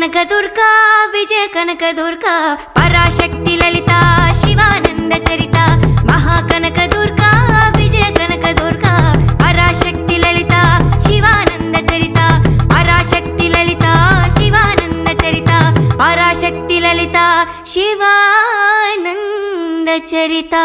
కనక దుర్గా విజయ కనక దుర్గా పరాశక్తి లలిత శివానంద చరిత మహాకనక దుర్గా విజయ కనక దుర్గా పరాశక్తి లలిత శివానంద చరిత పరాశక్తి లలిత శివానంద చరిత పరాశక్తి లలిత శివానంద చరిత.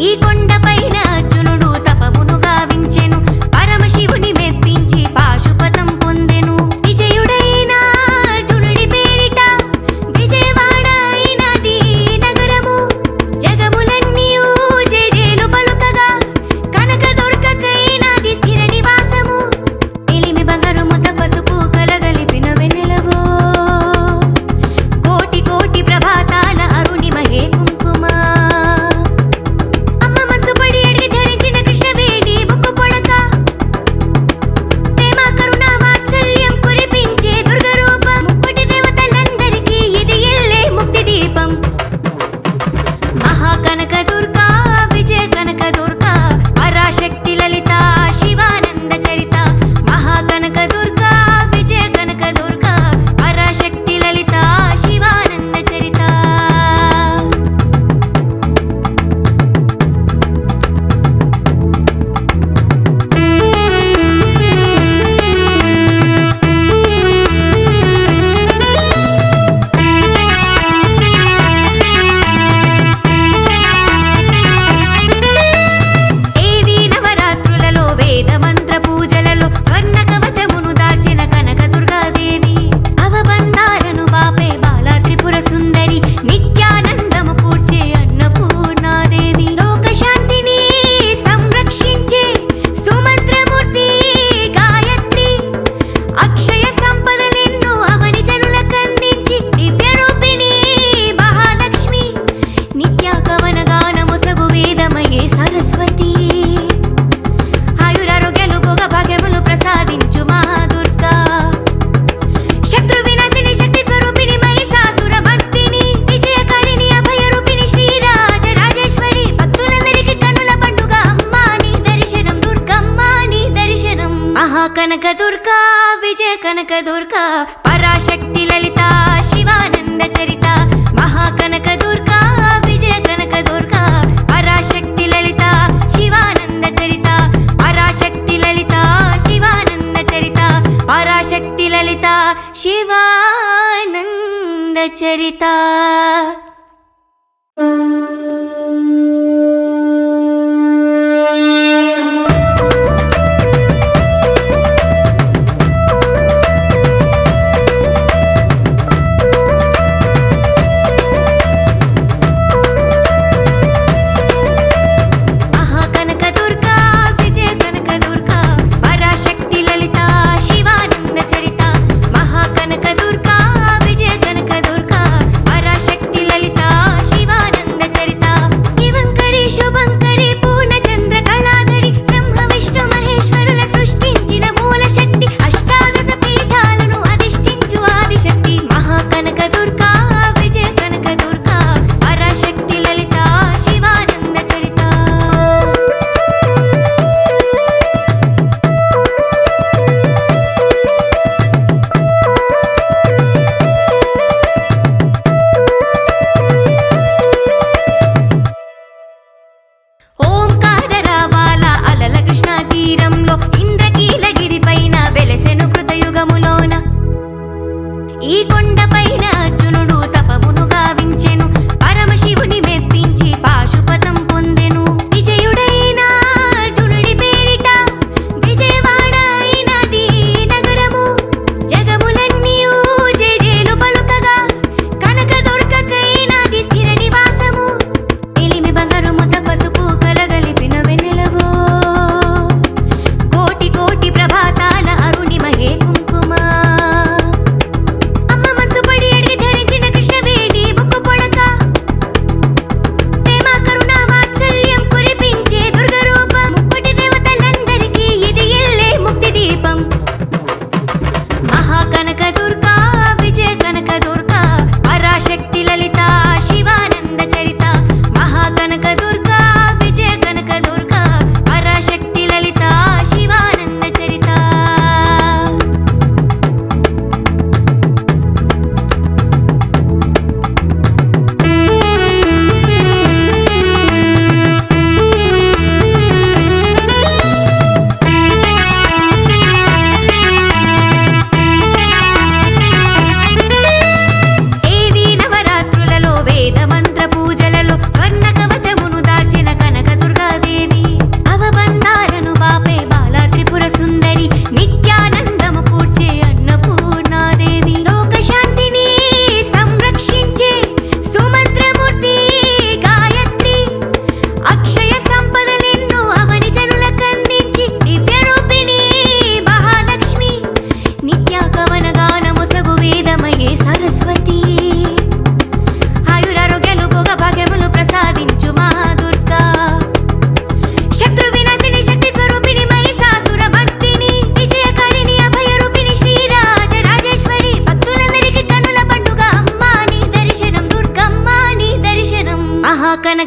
ఈ కొండపైన అర్జునుడు తపమును గావించెను, పరమశివుని మెప్పించి పాశుపతం పొందెను. విజయుడైన అర్జునుడి పేరిట విజయవాడ అయినది నగరము. జగములన్నీయు జయజేలు పలుకగా కనక దుర్గకైనది స్థిర నివాసము. ఎలిమి బంగారము తపసుపు కలగలిపిన వెన్నెలవో, కోటి కోటి ప్రభాతాల అరుణిమహే కుంకుమ. కనక దుర్గా విజయ కనక దుర్గా పరాశక్తి లలిత శివానంద చరిత మహాకనక దుర్గా విజయ కనక దుర్గా పరాశక్తి లలిత శివానంద చరిత పరాశక్తి లలిత శివానంద చరిత పరాశక్తి లలిత శివానంద చరిత.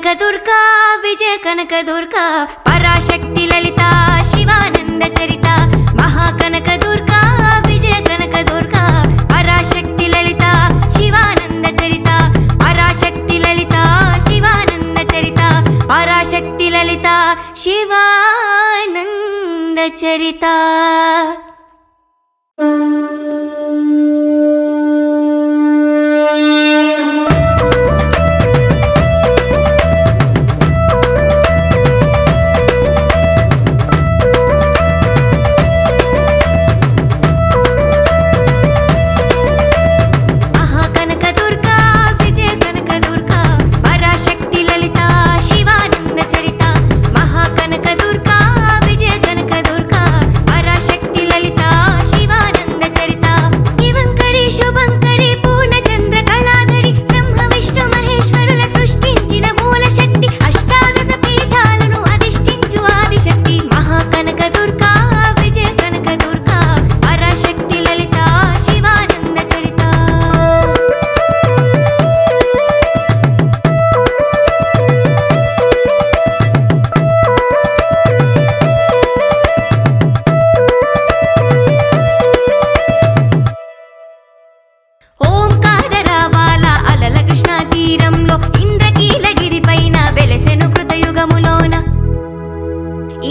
కనకదుర్గా విజయ కనకదుర్గా పరాశక్తి లలిత శివానంద చరిత మహాకనకదుర్గా విజయ కనకదుర్గా పరాశక్తి లలిత శివానంద చరిత పరాశక్తి లలిత శివానంద చరిత పరాశక్తి లలిత శివానంద చరిత.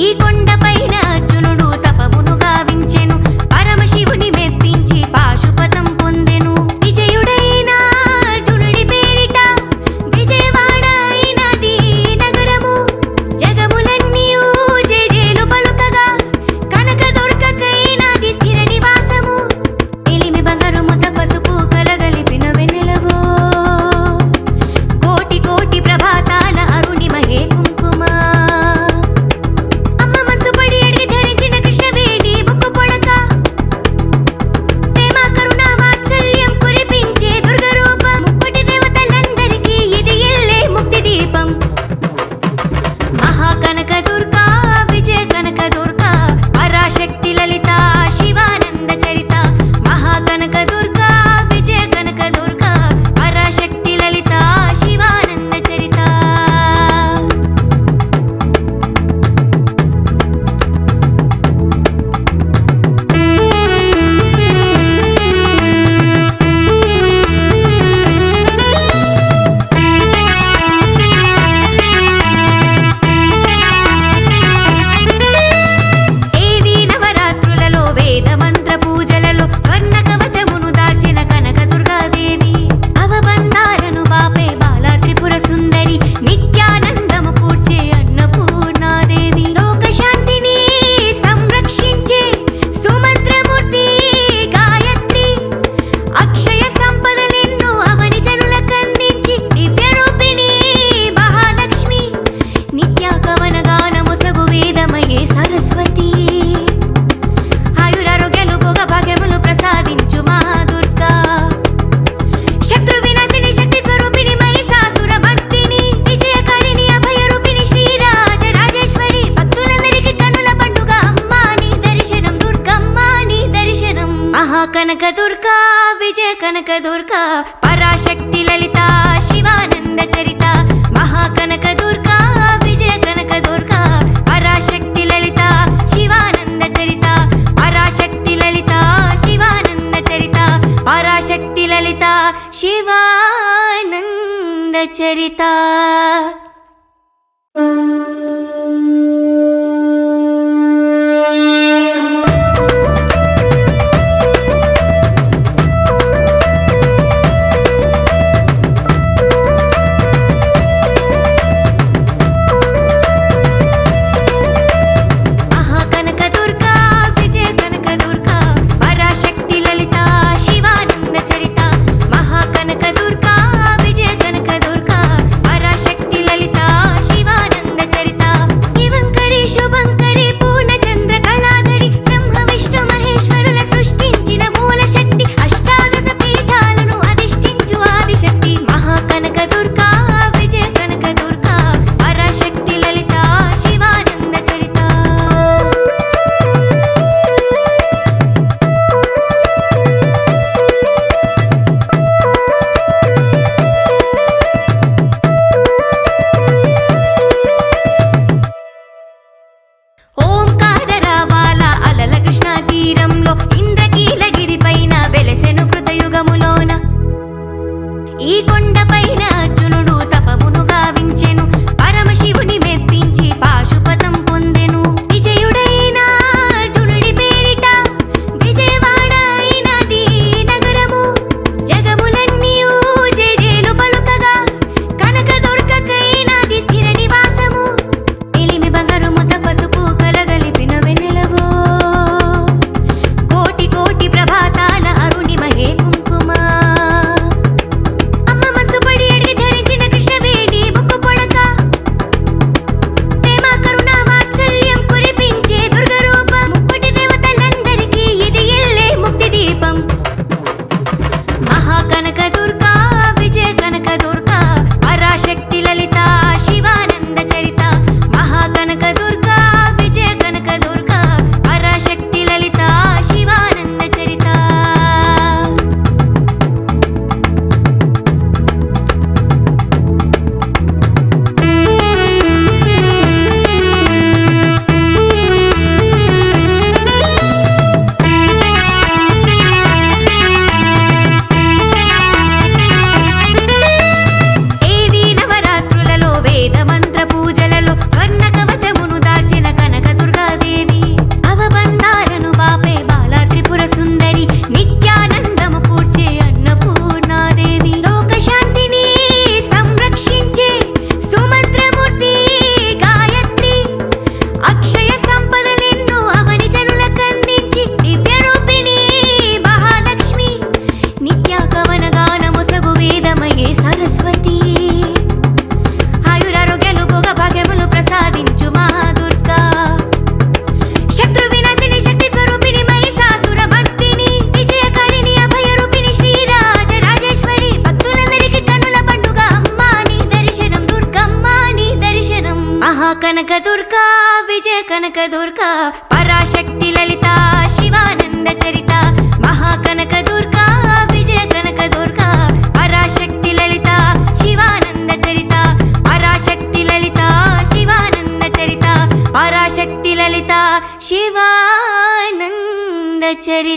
ఈ కొండపైన అర్జునుడు తపమును గావించెను, పరమశివుని మెప్పించి పాశుపతం పొందెను. విజయుడైన అర్జునుడి పేరిట విజయవాడ అయినది నగరము. జగములన్నీయు జయజేలు పలుకగా కనకదుర్గకైనది స్థిర నివాసము. ఎలిమి బంగారు ముద్ద పసుపు కలగలిపిన వెన్నెలవో, కోటి కోటి ప్రభాతాల అరుణిమహే కుంకుమ. కనకదుర్గా విజయ కనకదుర్గా పరాశక్తి లలిత శివానంద చరిత మహాకనకదుర్గా విజయ కనకదుర్గా పరాశక్తి లలిత శివానంద చరిత. కనకదుర్గా విజయ కనకదుర్గా పరాశక్తి లలిత శివానంద చరిత మహాకనకదుర్గా విజయ కనకదుర్గా పరాశక్తి లలిత శివానంద చరిత పరాశక్తి లలిత శివానంద చరిత పరాశక్తి లలిత శివానంద చరిత. శివానంద కనకదుర్గా విజయ కనకదుర్గా పరాశక్తి లలిత శివానంద చరిత మహాకనకదుర్గా విజయ కనకదుర్గా పరాశక్తి లలిత శివానంద చరిత పరాశక్తి లలిత శివానంద చరిత పరాశక్తి లలిత శివానంద చరిత.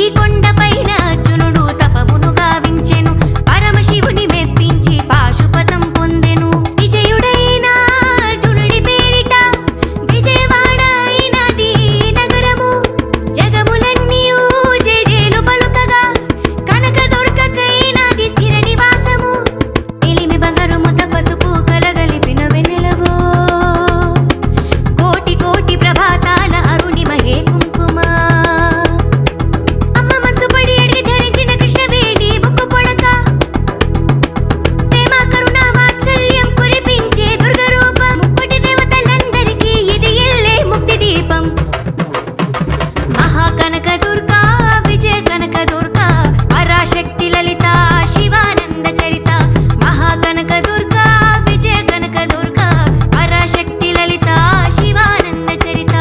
ఈ కొండపైన అర్జునుడు తపమును గావించెను, పరమశివుని మెప్పించి పాశుపతం పొందెను. విజయుడైన అర్జునుడి పేరిట విజయవాడ అయినది నగరము. జగములన్నీయు జయజేలు పలుకగా కనకదుర్గకైనది స్థిర నివాసము. ఎలిమి బంగారు ముద్ద పసుపు కలగలిపిన వెన్నెలవో, కోటి కోటి ప్రభాతాల అరుణిమహే కుంకుమ. కనకదుర్గా విజయ కనకదుర్గా పరాశక్తి లలిత శివానంద చరిత మహాకనకదుర్గా విజయ కనకదుర్గా పరాశక్తి లలిత శివానంద చరిత.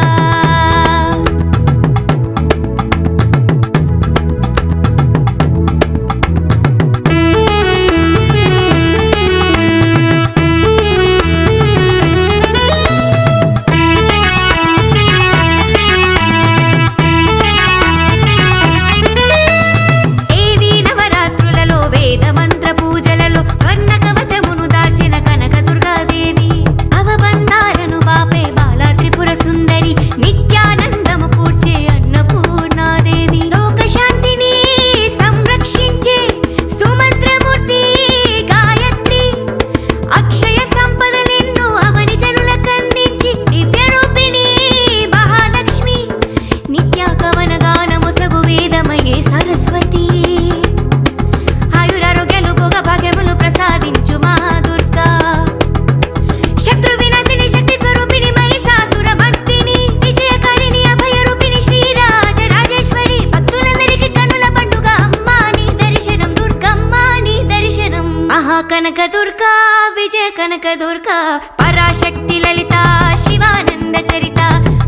కనకదుర్గా విజయ కనకదుర్గా పరాశక్తి లలిత శివానంద చరిత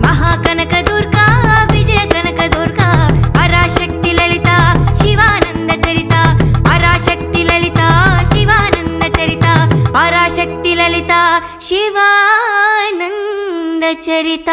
మహాకనకదుర్గా విజయ కనకదుర్గా పరాశక్తి లలిత శివానంద చరిత పరాశక్తి లలిత శివానంద చరిత పరాశక్తి లలిత శివానంద చరిత.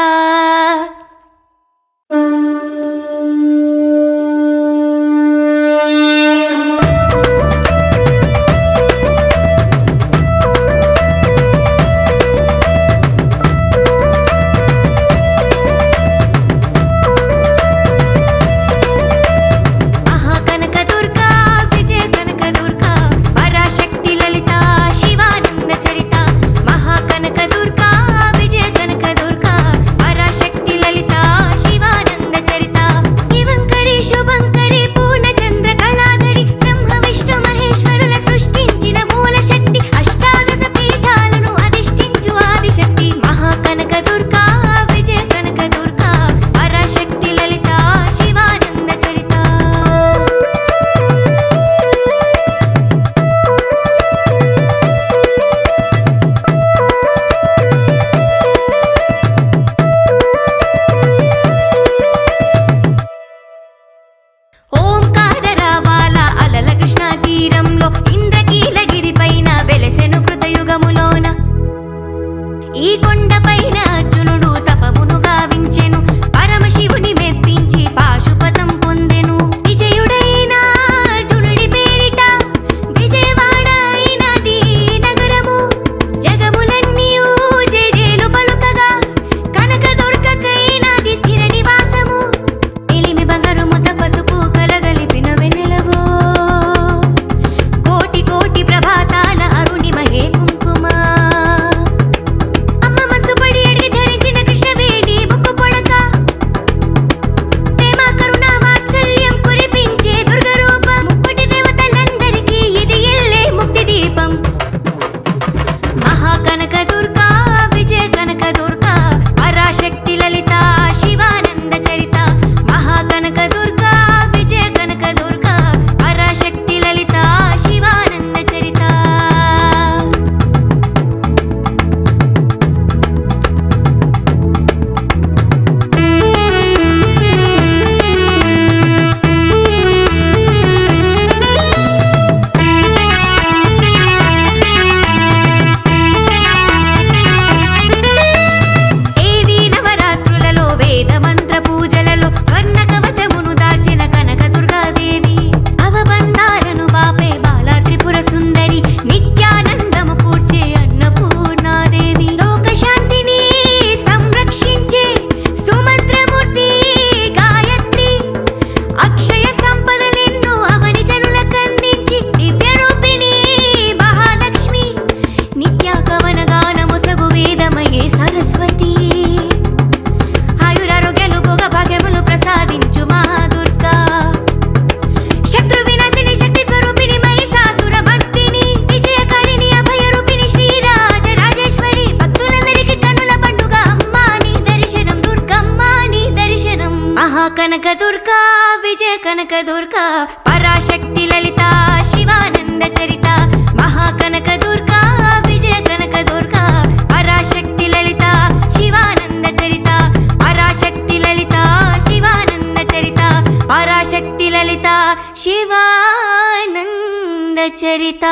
లలిత చరిత.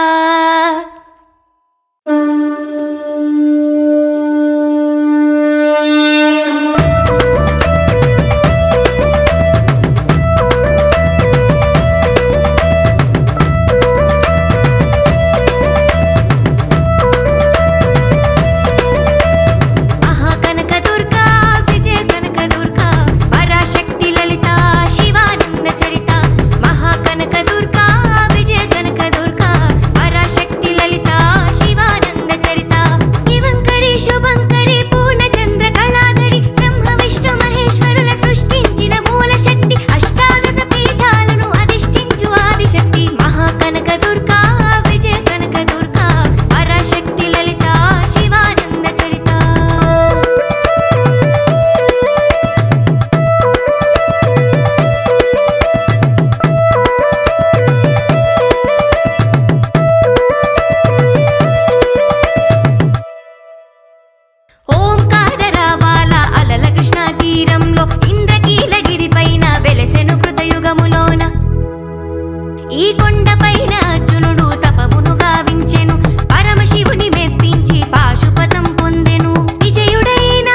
ఈ కొండపైన అర్జునుడు తపమును గావించెను, పరమశివుని మెప్పించి పాశుపతం పొందెను. విజయుడైన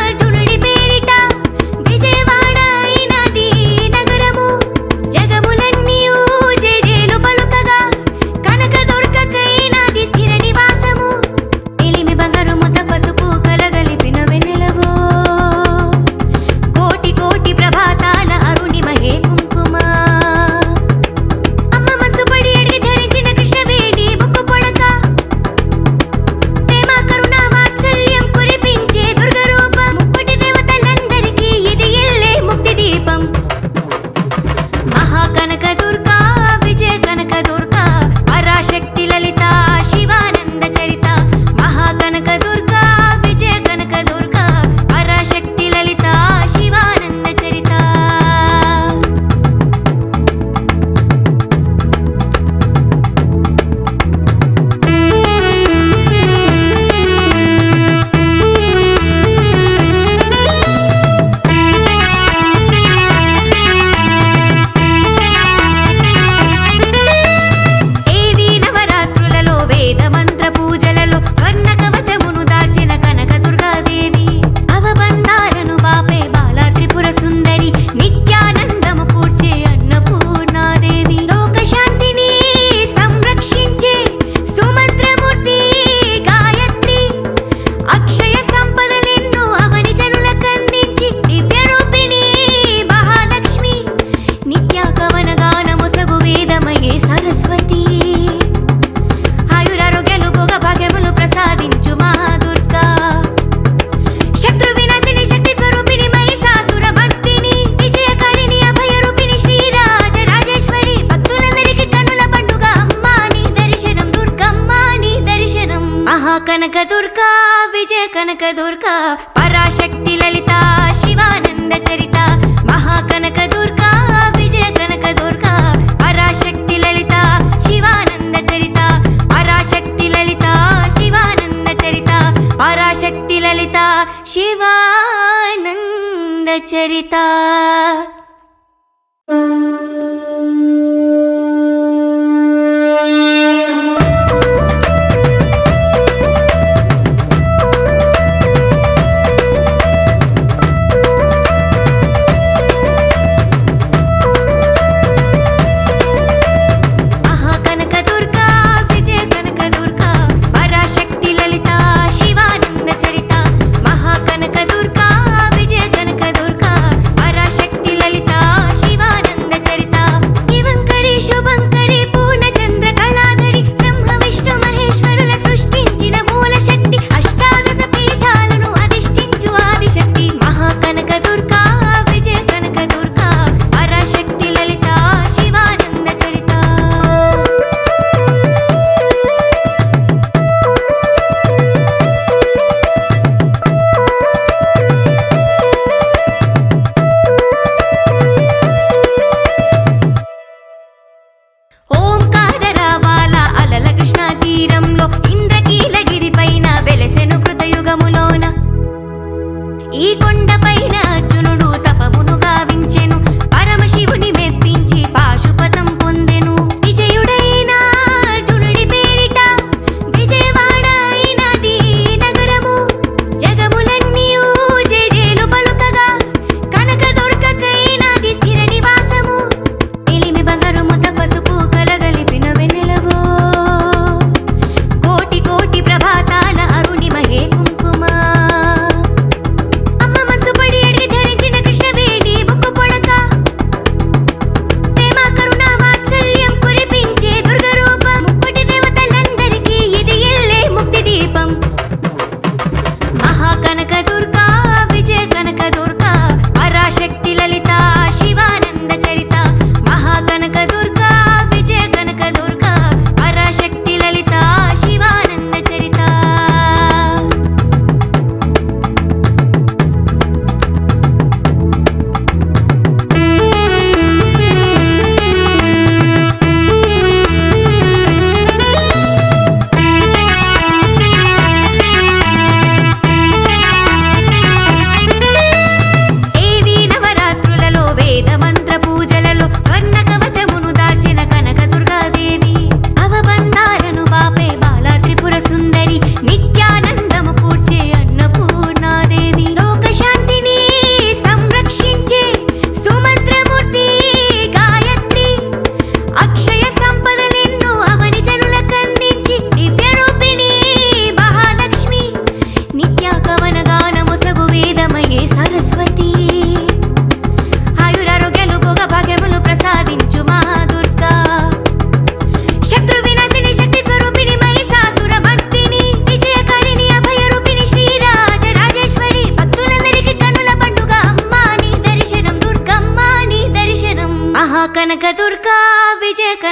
అర్జునుడి పేరిట విజయవాడ అయినది నగరము. జగములన్నీయు జయజేలు పలుకగా కనకదుర్గకైనది స్థిర నివాసము. ఎలిమి బంగారు ముద్ద పసుపు కలగలిపిన వెన్నెలవో, కోటి కోటి ప్రభాతాల అరుణిమహే కుంకుమ. కనకదుర్గా విజయ కనకదుర్గా పరాశక్తి లలిత శివానంద చరిత. మహాకనకదుర్గా విజయ కనకదుర్గా పరాశక్తి లలిత శివానంద చరిత. కనకదుర్గా విజయ కనకదుర్గా పరాశక్తి లలిత శివానంద చరిత. మహాకనకదుర్గా విజయ కనకదుర్గా పరాశక్తి లలిత శివానంద చరిత. పరాశక్తి లలిత శివానంద చరిత. పరాశక్తి లలిత శివానంద చరిత. ఈ కొండపైన అర్జునుడు తపమును గావించెను, పరమశివుని మెప్పించి పాశుపతం పొందెను. విజయుడైన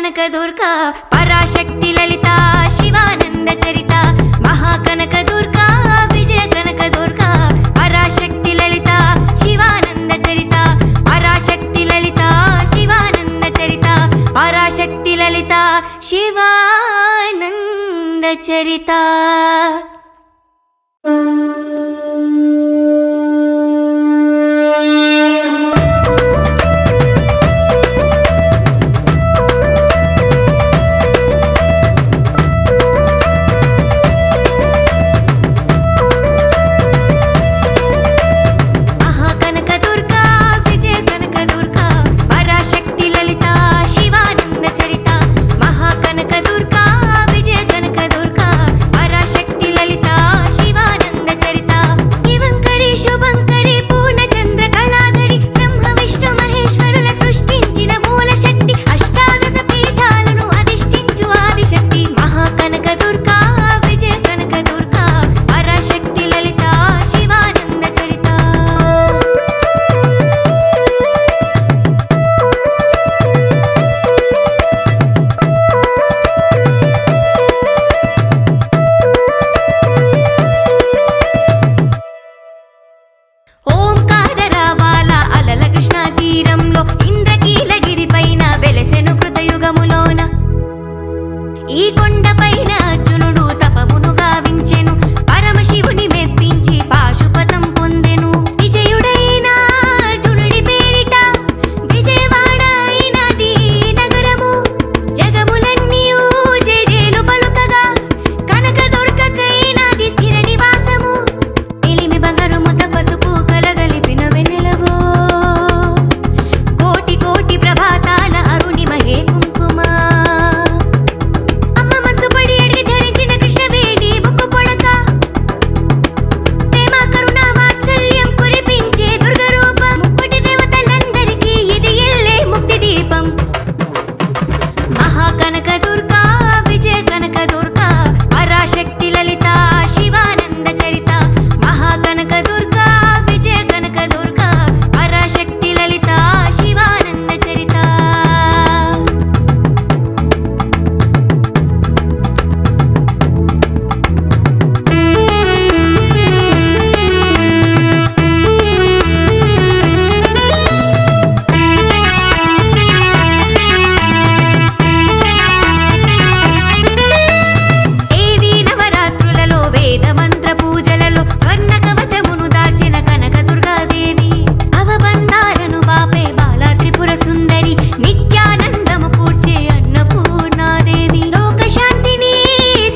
కనక దుర్గా పరాశక్తి లలిత శివానంద చరిత మహాకనక దుర్గా విజయ కనక దుర్గా పరాశక్తి లలిత శివానంద చరిత పరాశక్తి లలిత శివానంద చరిత పరాశక్తి లలిత శివానంద చరిత. ఈ కొండపైన అర్జునుడు తపమును గావించెను, పరమశివుని మెప్పించి పాశుపతం పొందెను. విజయుడైన అర్జునుడి పేరిట విజయవాడ అయినది నగరము. జగములన్నీయు జయజేలు పలుకగా కనక దుర్గకైనది స్థిర నివాసము. ఎలిమి బంగారు ముద్ద పసుపు కలగలిపిన వెన్నెలవో, కోటి కోటి ప్రభాతాల అరుణిమహే కుంకుమ. మహాకనక దుర్గా విజయ కనక దుర్గా పరాశక్తి లలిత శివానంద చరిత మహాకనక దుర్గా విజయ కనక దుర్గా పరాశక్తి లలిత శివానంద చరిత. మంత్ర పూజలలో స్వర్ణ కవచమును దాల్చిన కనక దుర్గాదేవి, అవబంధాలను బాపే బాల త్రిపుర సుందరి, నిత్యానందము కూర్చే అన్నపూర్ణాదేవి, లోకశాంతిని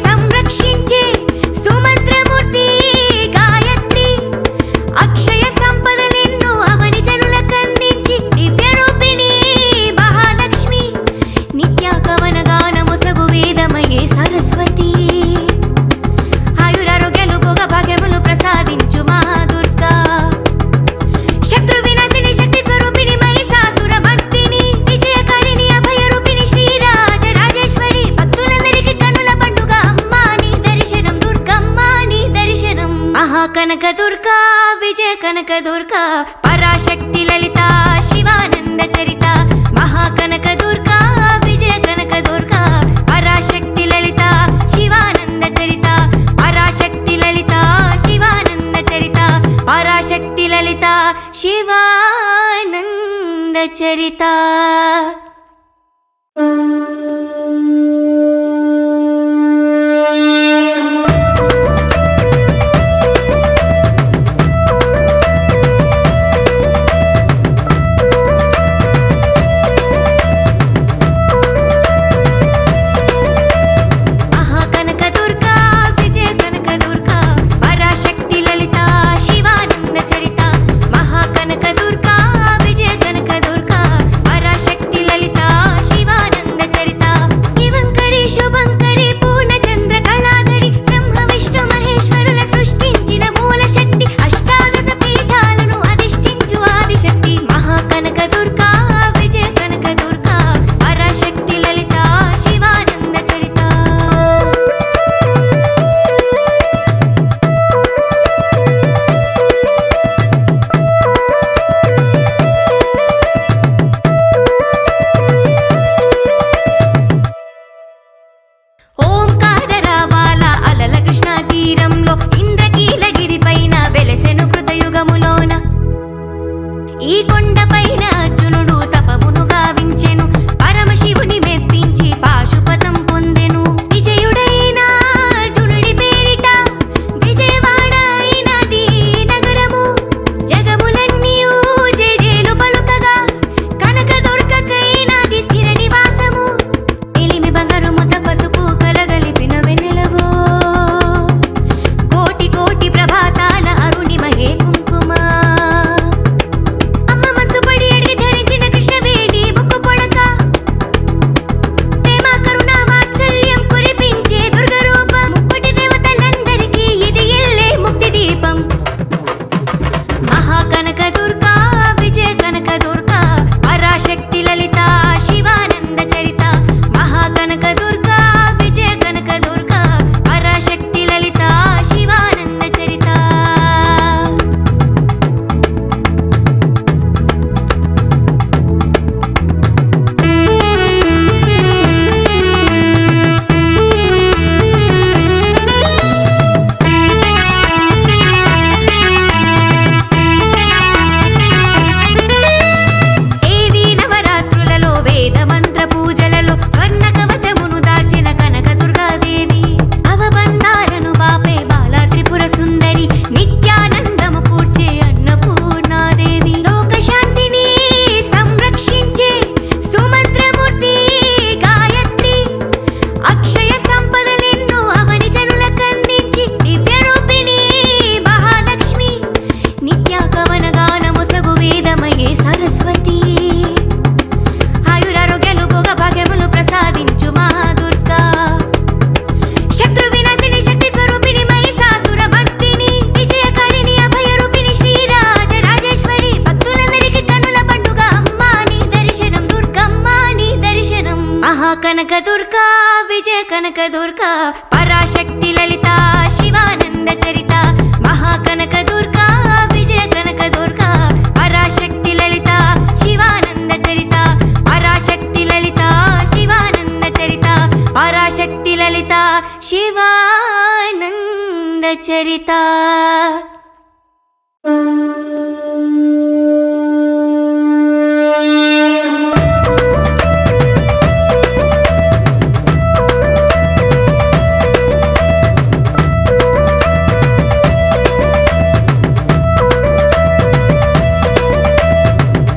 సంరక్షించే సుమంత్రమూర్తి గాయత్రి, అక్షయ సంపదలెన్నో అవని జనులకందించి దివ్య రూపిణి మహాలక్ష్మి, నిత్య కవన గానము సగు వేదమయే సరస్వతి, భాగ్యములు ప్రసాదించు మహాదుర్గా, శత్రు వినాశిని శక్తి స్వరూపిణి మహిషాసుర భక్తిని, విజయకారిణి అభయరూపిణి శ్రీరాజ రాజేశ్వరి, భక్తులందరికీ కన్నుల పండుగ అమ్మా నీ దర్శనం, దుర్గమ్మా నీ దర్శనం. మహాకనక దుర్గా విజయ కనక దుర్గా పరాశక్తి లలిత శివానంద చరిత మహాకనక దుర్గా విజయ కనక దుర్గా పరాశక్తి లలిత శివానంద చరిత పరాశక్తి లలిత శివానంద చరిత పరాశక్తి లలిత శివానంద చరిత. మహాకనక దుర్గా విజయ కనక దుర్గా పరాశక్తి లలిత శివానంద చరిత మహాకనక దుర్గా విజయ కనక దుర్గా పరాశక్తి లలిత కొండపైన అర్జునుడు తపమును గావించెను, పరమశివుని మెప్పించి పాశుపతం పొందెను. విజయుడైన అర్జునుడి పేరిట విజయవాడ అయినది నగరము. జగములన్నీయు జయజేలు పలుకగా కనకదుర్గకైనది స్థిర నివాసము. ఎలిమి బంగారు ముద్ద పసుపు కలగలిపిన వెన్నెలవో, కోటి కోటి ప్రభాతాల అరుణిమహే కుంకుమ. అమ్మ మనసుపడి అడిగి ధరించిన కృష్ణవేణి ముక్కు పొడక, ప్రేమ కరుణ వాత్సల్యం కురిపించే దుర్గరూపం. ముక్కోటి దేవతలందరికీ ఇది ఎల్లే ముక్తి దీపం. మహాకనక దుర్గా విజయ కనక దుర్గా పరాశక్తి లలిత శివానంద చరిత. మహాకనక దుర్గా విజయ కనక దుర్గా పరాశక్తి లలిత శివానంద చరిత. దేవీ నవరాత్రులలో వేద మంత్ర పూజలలో స్వర్ణ కవచమును దాచిన కనక దుర్గాదేవి. అవబంధాలను బాపే బాల త్రిపుర సుందరి, నిత్యానందము కూర్చే అన్నపూర్ణాదేవి. లోకశాంతిని సంరక్షించే సుమంత్రమూర్తి గాయత్రి. అక్షయ సంపదలెన్నో అవని జనులకందించి దివ్య రూపిణి మహాలక్ష్మి. నిత్యాగమన గానముసగు వేదమయే సరస్వతి. ఆయురారోగ్యాలు భోగ భాగ్యములు ప్రసాదించు మహాదుర్గా. శత్రు వినాశిని శక్తి స్వరూపిణి మహిషాసుర మర్దిని. విజయకారిణి అభయరూపిణి శ్రీరాజ రాజేశ్వరి. భక్తులందరికీ కన్నుల పండుగ అమ్మా నీ దర్శనం, దుర్గమ్మ నీ దర్శనం. మహాకనక దుర్గా విజయ కనక దుర్గా పరాశక్తి లలిత శివానంద చరిత. మహాకనక దుర్గా విజయ కనక దుర్గా పరాశక్తి లలిత శివానంద చరిత. పరాశక్తి లలిత శివానంద చరిత. పరాశక్తి లలిత శివానంద చరిత.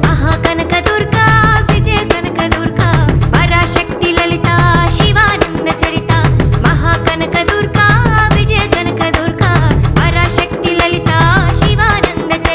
మహాకనక దుర్గా విజయ కనక దుర్గా పరాశక్తి లలిత శివానంద చరిత. మహాకనక దుర్గా విజయ కనక దుర్గా పరాశక్తి లలిత శివానంద చరిత.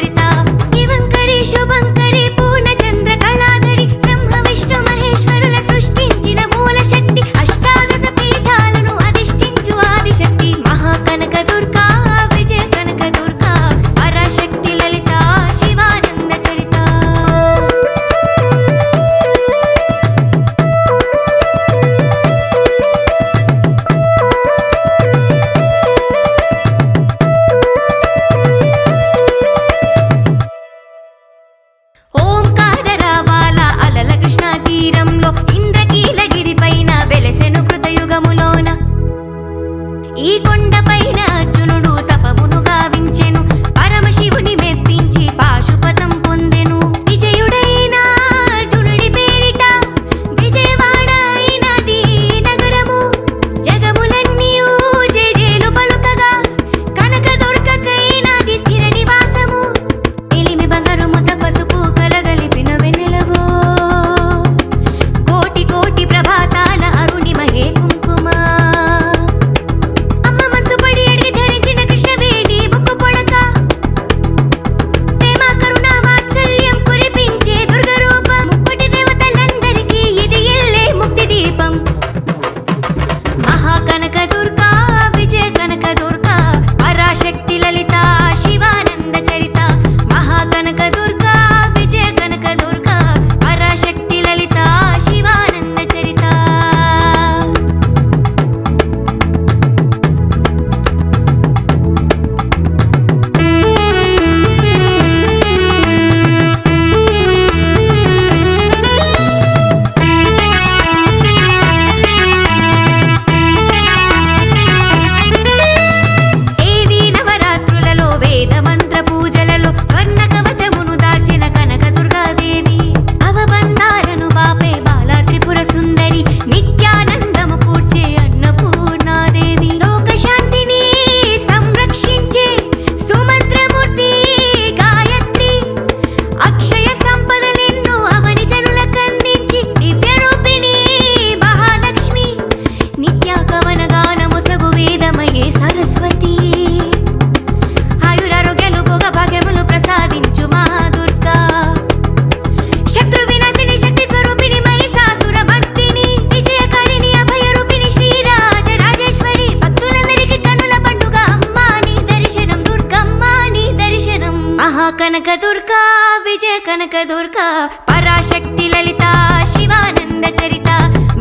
కనకదుర్గా పరాశక్తి లలిత శివానంద చరిత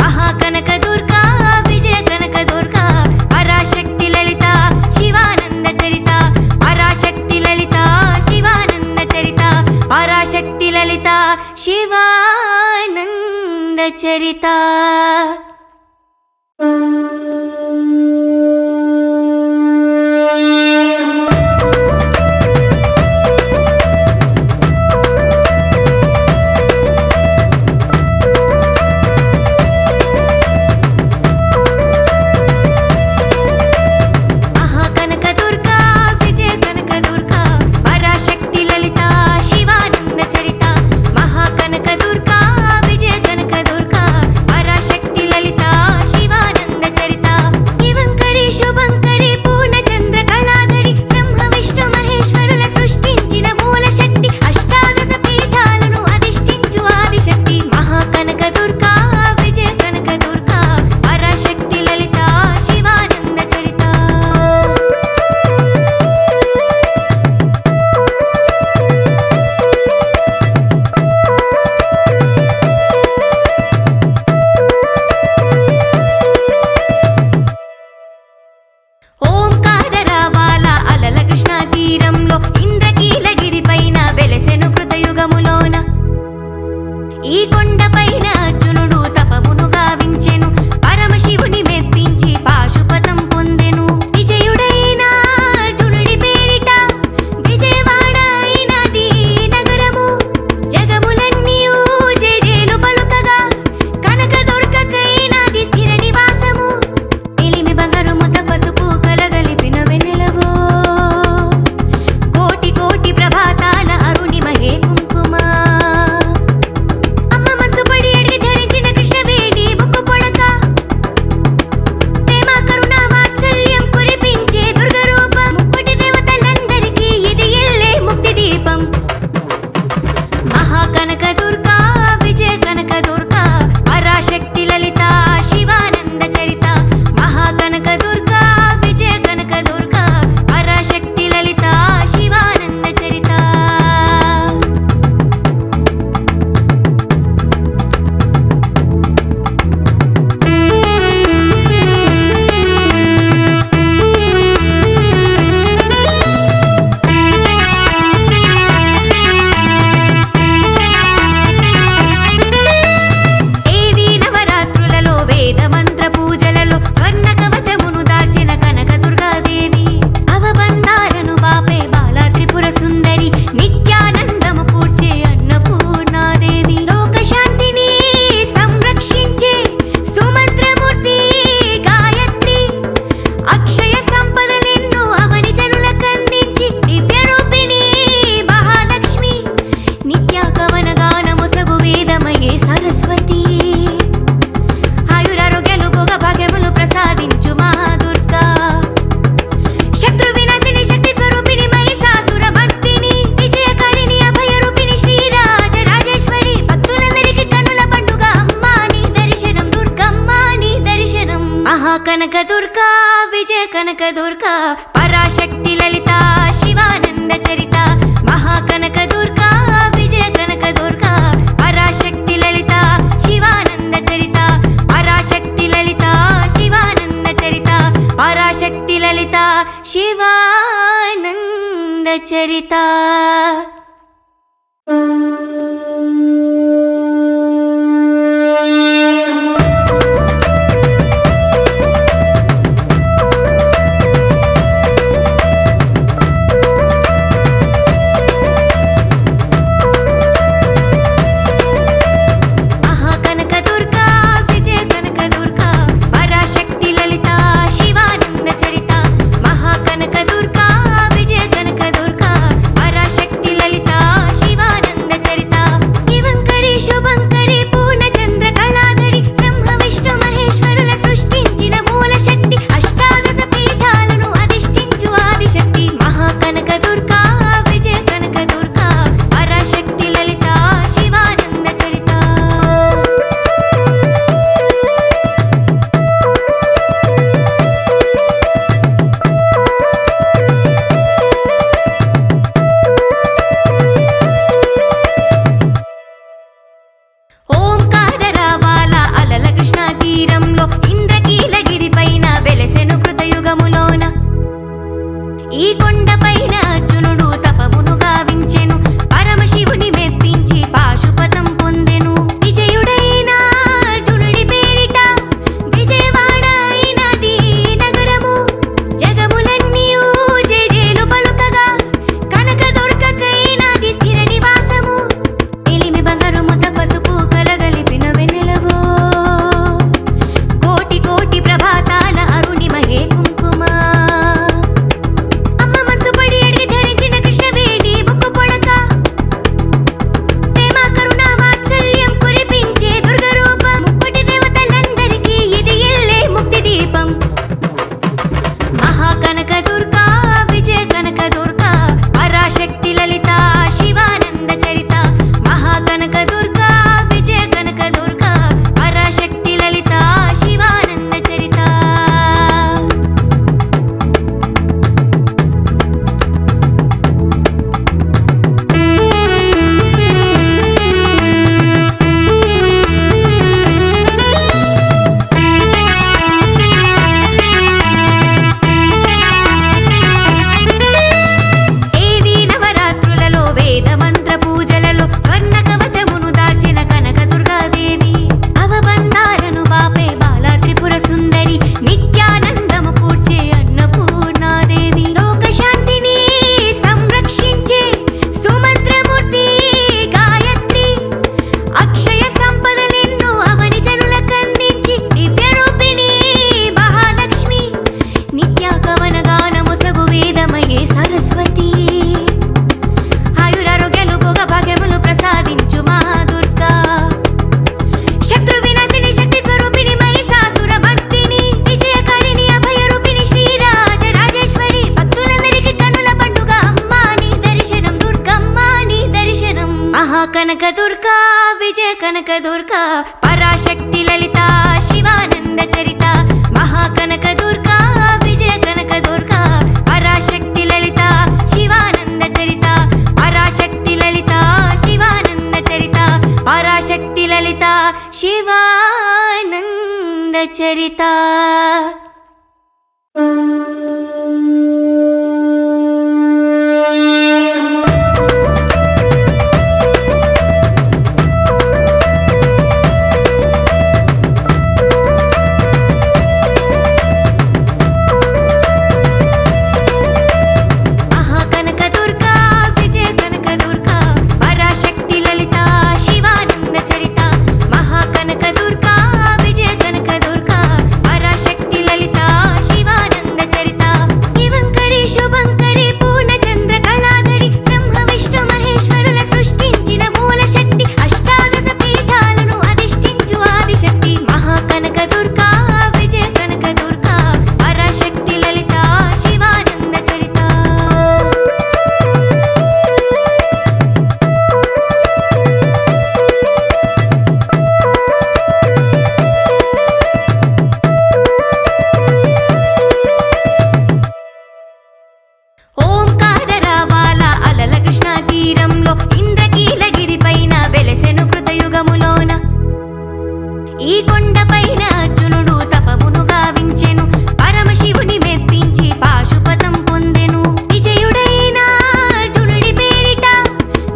మహాకనకదుర్గా విజయ కనకదుర్గా పరాశక్తి లలిత శివానంద చరిత పరాశక్తి లలిత శివానంద చరిత పరాశక్తి లలిత శివానంద చరిత. ఈ కొండపైన అర్జునుడు తపమును గావించెను, పరమశివుని మెప్పించి పాశుపతం పొందెను. విజయుడైన అర్జునుడి పేరిట విజయవాడ అయినది నగరము. జగములన్నీయు జయజేలు పలుకగా కనకదుర్గకైనది స్థిర నివాసము. ఎలిమి బంగారు ముద్ద పసుపు కలగలిపిన వెన్నెలవో, కోటి కోటి ప్రభాతాల అరుణిమహే కుంకుమ. కనకదుర్గా విజయ కనకదుర్గా పరాశక్తి లలిత శివానంద చరిత మహాకనకదుర్గా విజయ కనకదుర్గా పరాశక్తి లలిత శివానంద చరిత. కనకదుర్గా విజయ కనకదుర్గా పరాశక్తి లలిత శివానంద చరిత మహాకనకదుర్గా విజయ కనకదుర్గా పరాశక్తి లలిత శివానంద చరిత పరాశక్తి లలిత శివానంద చరిత పరాశక్తి లలిత శివానంద చరిత. చరిత చరిత. ఈ కొండపైన అర్జునుడు తపమును గావించెను, పరమశివుని మెప్పించి పాశుపతం పొందెను. విజయుడైన అర్జునుడి పేరిట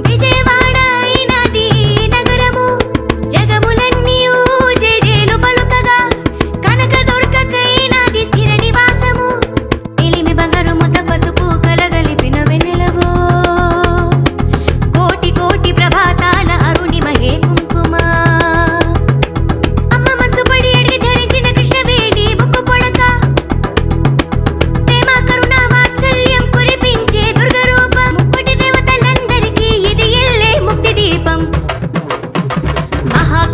విజయవాడ అయినది నగరము. జగములన్నీయు జయజేలు పలుకగా కనకదుర్గకైనది స్థిర నివాసము. ఎలిమి బంగారు ముద్ద పసుపు కలగలిపిన వెన్నెలవో, కోటి కోటి ప్రభాతాల అరుణిమహే కుంకుమ.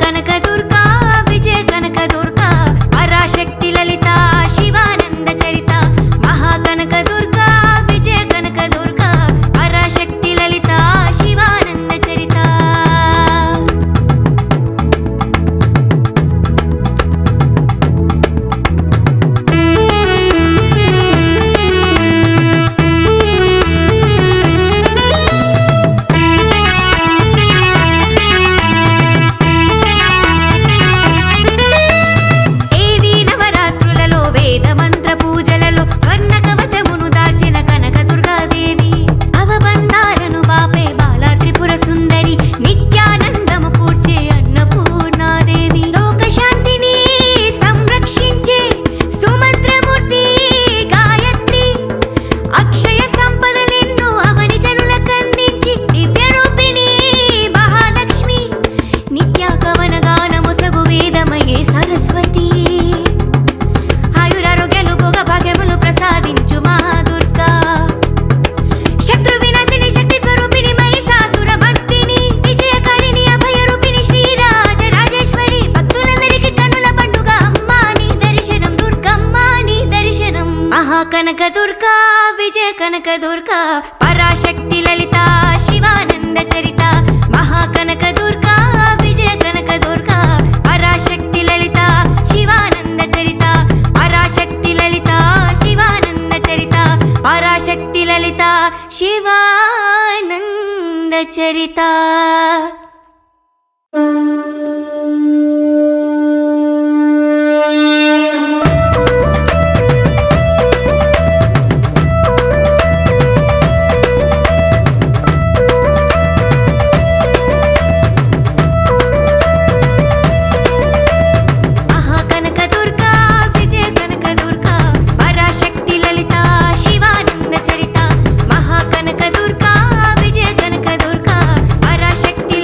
కనకదుర్గా విజయ కనకదుర్గా పరాశక్తి లలిత శివానంద చరిత. మహాకనకదుర్గా విజయ కనకదుర్గా పరాశక్తి లలిత శివానంద చరిత. కనకదుర్గా విజయ కనకదుర్గా పరాశక్తి లలిత శివానంద చరిత. మహాకనకదుర్గా విజయ కనకదుర్గా పరాశక్తి లలిత శివానంద చరిత. పరాశక్తి లలిత శివానంద చరిత. పరాశక్తి లలిత శివానంద చరిత. శక్తి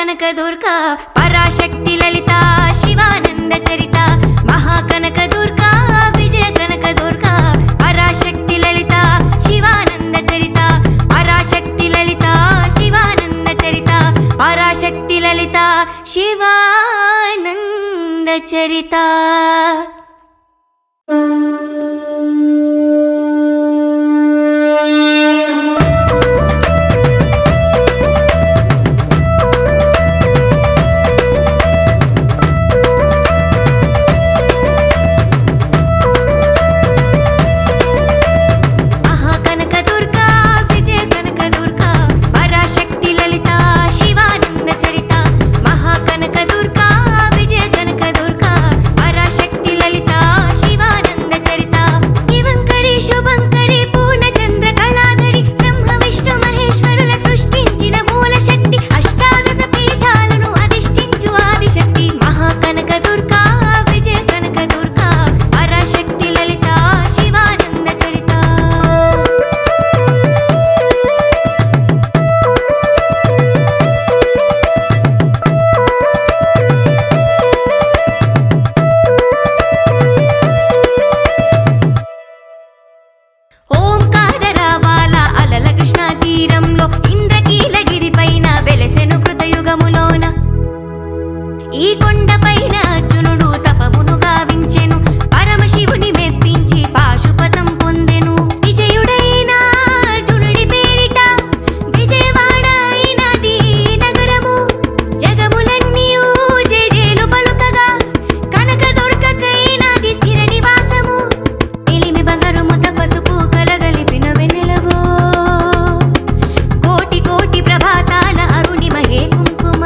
కనక దుర్గా పరాశక్తి లలిత శివానంద చరిత మహాకనక దుర్గా విజయ కనక దుర్గా పరాశక్తి లలిత శివానంద చరిత పరాశక్తి లలిత శివానంద చరిత పరాశక్తి లలిత శివానంద చరిత. ఈ కొండపైన అర్జునుడు తపమును గావించెను పరమశివుని మెప్పించి పాశుపతం పొందెను. విజయుడైన అర్జునుడి పేరిట విజయవాడ అయినది నగరము. జగములన్నీయు జేజేలు పలుకగా కనక దుర్గకైనది స్థిర నివాసము. ఎలిమి బంగారము తపసుపు కలగలిపిన వెన్నెలవో కోటి కోటి ప్రభాతాల అరుణిమహే కుంకుమ.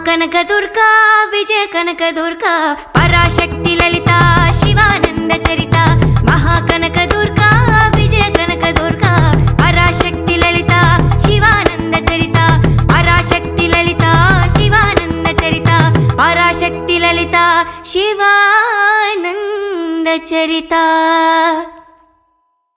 కనక దుర్గా విజయ కనక దుర్గా పరాశక్తి లలిత శివానంద చరిత మహాకనక దుర్గా విజయ కనక దుర్గా పరాశక్తి లలిత శివానంద చరిత పరాశక్తి లలిత శివానంద చరిత పరాశక్తి లలిత శివానంద చరిత.